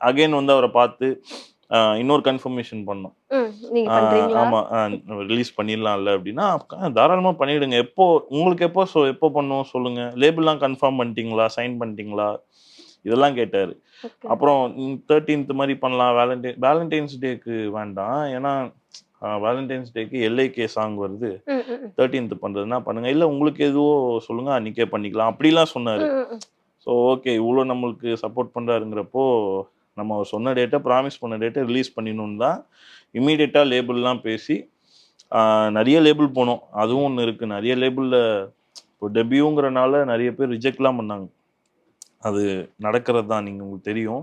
Again வந்து அவரை பார்த்து இன்னொரு கன்ஃபர்மேஷன் பண்ணோம். நீங்க பண்றீங்களா? ஆமா ரிலீஸ் பண்ணிடலாம்ல அப்படின்னா, தாராளமா பண்ணிடுங்க. எப்போ உங்களுக்கு எப்போ பண்ணணும் சொல்லுங்க. லேபிள்லாம் கன்ஃபார்ம் பண்ணிட்டீங்களா? சைன் பண்ணிட்டீங்களா? இதெல்லாம் கேட்டாரு. ஓகே. அப்புறம் 13th மாரி பண்ணலாம். வேலண்டைன்ஸ் டேக்கு வேண்டாம். ஏன்னா வேலண்டைன்ஸ் டேக்கு எல்ஐகே சாங் வருது. ம், ம், ம். 13th பண்றதுன்னா பண்ணுங்க. இல்ல உங்களுக்கு எதுவோ சொல்லுங்க அன்னைக்கே பண்ணிக்கலாம். அப்படிலாம் சொன்னாரு. ம், ம், ஸோ ஓகே. இவ்ளோ நம்மளுக்கு சப்போர்ட் பண்றாருங்கிறப்போ, நம்ம சொன்ன டேட்ட ப்ராமிஸ் பண்ண டேட்ட ரிலீஸ் பண்ணிடணும்னு தான் இம்மீடியட்டா லேபிள்லாம் பேசி, நெறைய லேபிள் போனோம். அதுவும் ஒண்ணு இருக்கு. நெறைய லேபிள்ல இப்போ டெபியூங்கிறனால நெறைய பேர் ரிஜெக்ட்லாம் பண்ணாங்க. அது நடக்கிறது தான். உங்களுக்கு தெரியும்.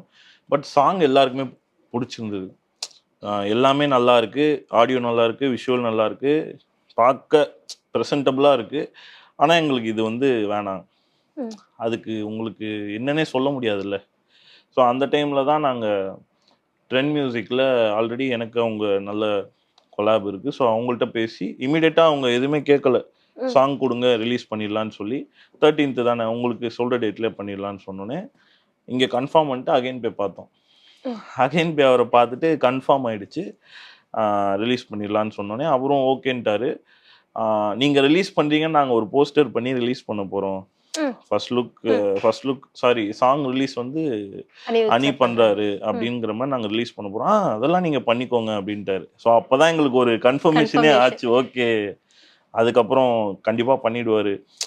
பட் சாங் எல்லாருக்குமே புடிச்சிருந்தது. எல்லாமே நல்லா இருக்கு. ஆடியோ நல்லா இருக்கு. விஷுவல் நல்லா இருக்கு. பார்க்க பிரசன்டபிளா இருக்கு. ஆனா எங்களுக்கு இது வந்து வேணாம். ம். அதுக்கு உங்களுக்கு என்னன்னே சொல்ல முடியாதுல்ல. ஸோ அந்த டைம்ல தான் நாங்க ட்ரெண்ட் மியூசிக்ல ஆல்ரெடி எனக்கு அவங்க நல்ல கொலாப் இருக்கு. ஸோ அவங்கள்ட்ட பேசி இம்மீடியட்டா அவங்க எதுவுமே கேட்கல. ம். சாங் குடுங்க ரிலீஸ் பண்ணிடலான்னு சொல்லி 13th தானே உங்களுக்கு சொல்ற டேட்லயே பண்ணிடலான்னு சொன்னோனே, இங்க கன்ஃபார்ம் பண்ணிட்டு அகைன் போய் பார்த்தோம். ம். அகைன் போய் அவர பார்த்துட்டு கன்ஃபார்ம் ஆயிடுச்சு. ரிலீஸ் பண்ணிடலான்னு சொன்னோனே, அவரும் ஓகேன்ட்டாரு. நீங்க ரிலீஸ் பண்றீங்கன்னு நாங்க ஒரு போஸ்டர் பண்ணி ரிலீஸ் பண்ண போறோம். ம். First look sorry song release வந்து அனிருத் அனி சார் பண்றாங்க. பண்றாரு ம். அப்படிங்கிற மாரி நாங்க ரிலீஸ் பண்ண போறோம். அதெல்லாம் நீங்க பண்ணிக்கோங்க அப்படின்ட்டாரு. ஸோ அப்பதான் எங்களுக்கு ஒரு கன்ஃபர்மேஷனே கன்ஃபர்மேஷன். ஆச்சு. ஓகே. அதுக்கப்புறம் கண்டிப்பா பண்ணிடுவாரு.